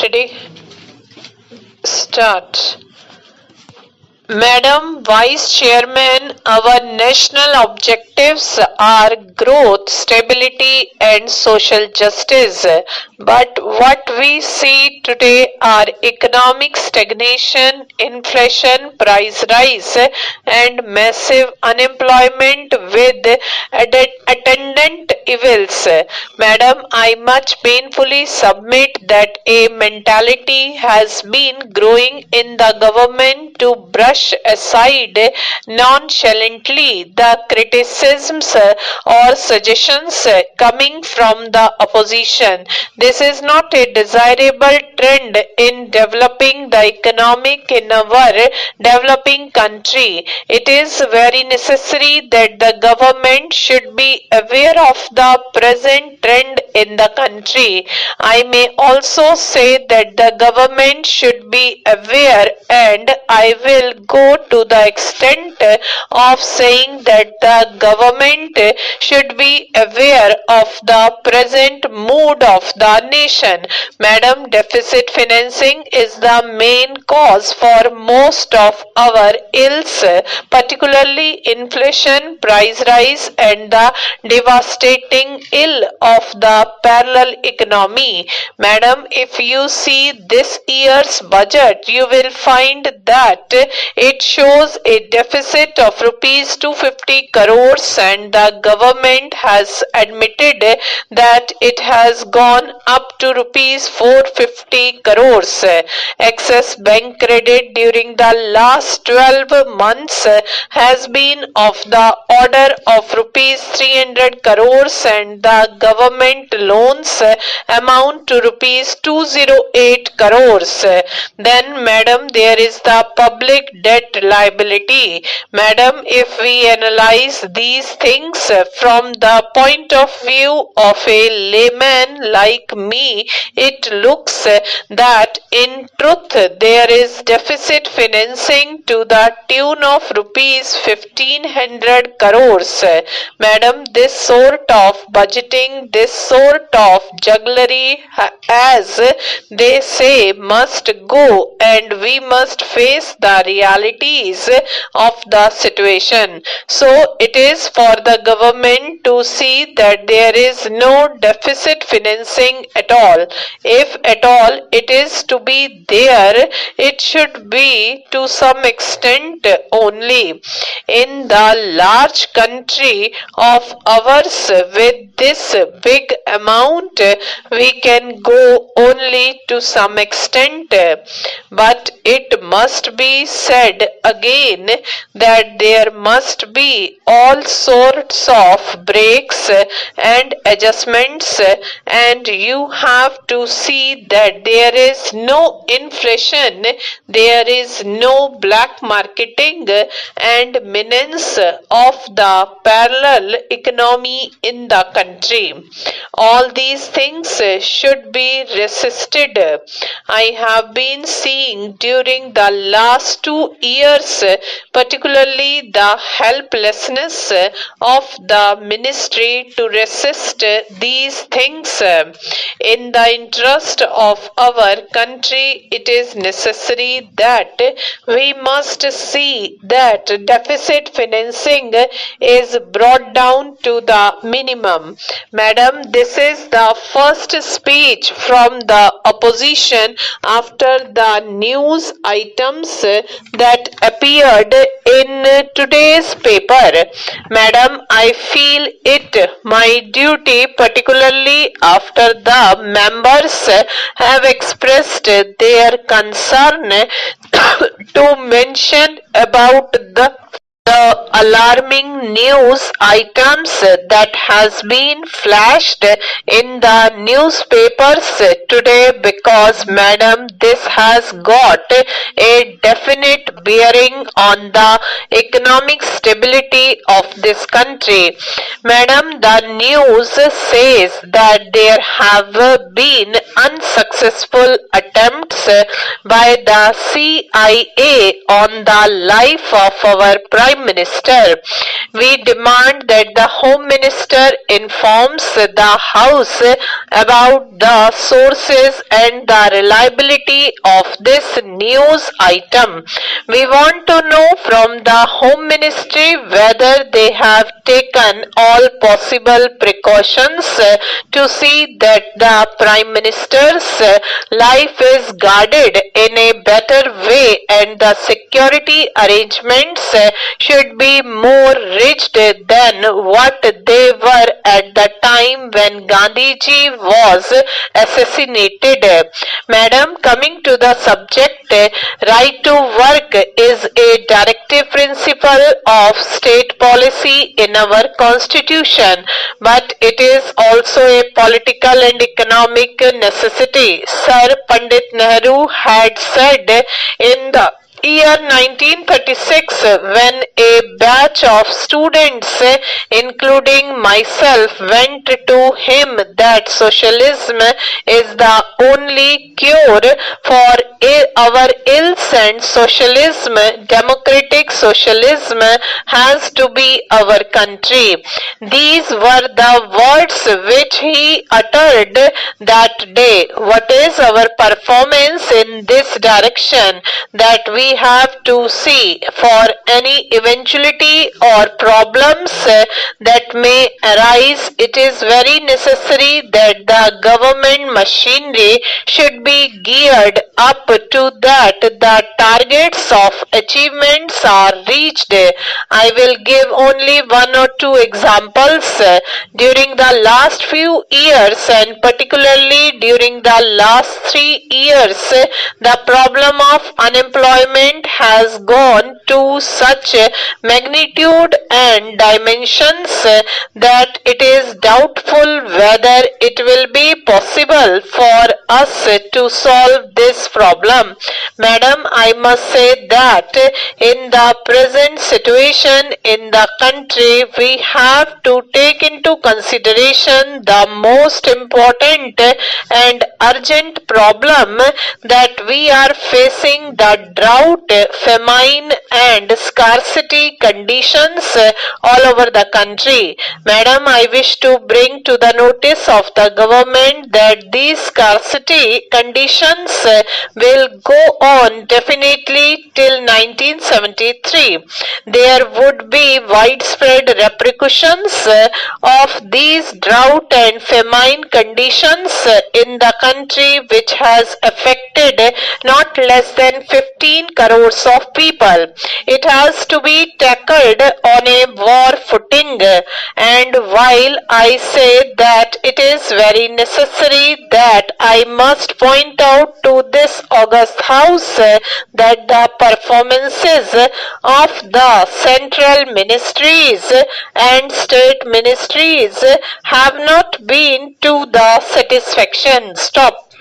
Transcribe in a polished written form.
Ready? Start. Madam Vice Chairman, our national objectives are growth, stability and social justice. But what we see today are economic stagnation, inflation, price rise and massive unemployment with attendant evils. Madam, I much painfully submit that a mentality has been growing in the government to brush aside nonchalantly the criticisms or suggestions coming from the opposition. This is not a desirable trend in developing the economic in our developing country. It is very necessary that the government should be aware of the present trend in the country. I may also say that the government should be aware, and I will go to the extent of saying that the government should be aware of the present mood of the nation. Madam, deficit financing is the main cause for most of our ills, particularly inflation, price rise and the devastating ill of the parallel economy. Madam, if you see this year's budget, you will find that it shows a deficit of rupees 250 crores and the government has admitted that it has gone up to rupees 450 crores. Excess bank credit during the last 12 months has been of the order of rupees 300 crores and the government loans amount to rupees 208 crores. Then, madam, there is the public debt liability. Madam, if we analyze these things from the point of view of a layman like me, it looks that in truth there is deficit financing to the tune of rupees 1500 crores. Madam, this sort of budgeting, this sort of jugglery, as they say, must go, and we must face the realities of the situation. So it is for the government to see that there is no deficit financing at all. If at all it is to be there, it should be to some extent only. In the large country of ours with this big amount, we can go only to some extent. But it must be said again that there must be all sorts of breaks and adjustments, and you have to see that there is no inflation, there is no black marketing and menace of the parallel economy in the country. All these things should be resisted. I have been seeing during the last 2 years, particularly the helplessness of the ministry to resist these things. In the interest of our country, it is necessary that we must see that deficit financing is brought down to the minimum. Madam, this is the first speech from the opposition after the news items that appeared in today's paper. Madam, I feel it my duty, particularly after the members have expressed their concern, to mention about the alarming news items that has been flashed in the newspapers today, because madam, this has got a definite bearing on the economic stability of this country. Madam, the news says that there have been unsuccessful attempts by the CIA on the life of our Prime Prime Minister. We demand that the Home Minister informs the House about the sources and the reliability of this news item. We want to know from the Home Ministry whether they have taken all possible precautions to see that the Prime Minister's life is guarded in a better way and the security arrangements should be more rigid than what they were at the time when Gandhiji was assassinated. Madam, coming to the subject, right to work is a directive principle of state policy in our constitution, but it is also a political and economic necessity. Sir Pandit Nehru had said in the year 1936 when a batch of students including myself went to him that socialism is the only cure for our ills and socialism, democratic socialism has to be our country. These were the words which he uttered that day. What is our performance in this direction that we have to see for any eventuality or problems that may arise? It is very necessary that the government machinery should be geared up to that the targets of achievements are reached. I will give only one or two examples. During the last few years and particularly during the last 3 years, the problem of unemployment has gone to such magnitude and dimensions that it is doubtful whether it will be possible for us to solve this problem. Madam, I must say that in the present situation in the country, we have to take into consideration the most important and urgent problem that we are facing, the drought, famine and scarcity conditions all over the country. Madam, I wish to bring to the notice of the government that these scarcity conditions will go on definitely till 1973. There would be widespread repercussions of these drought and famine conditions in the country, which has affected not less than 15 crores of people. It has to be tackled on a war footing, and while I say that it is very necessary that I must point out to this august house that the performances of the central ministries and state ministries have not been to the satisfaction. Stop.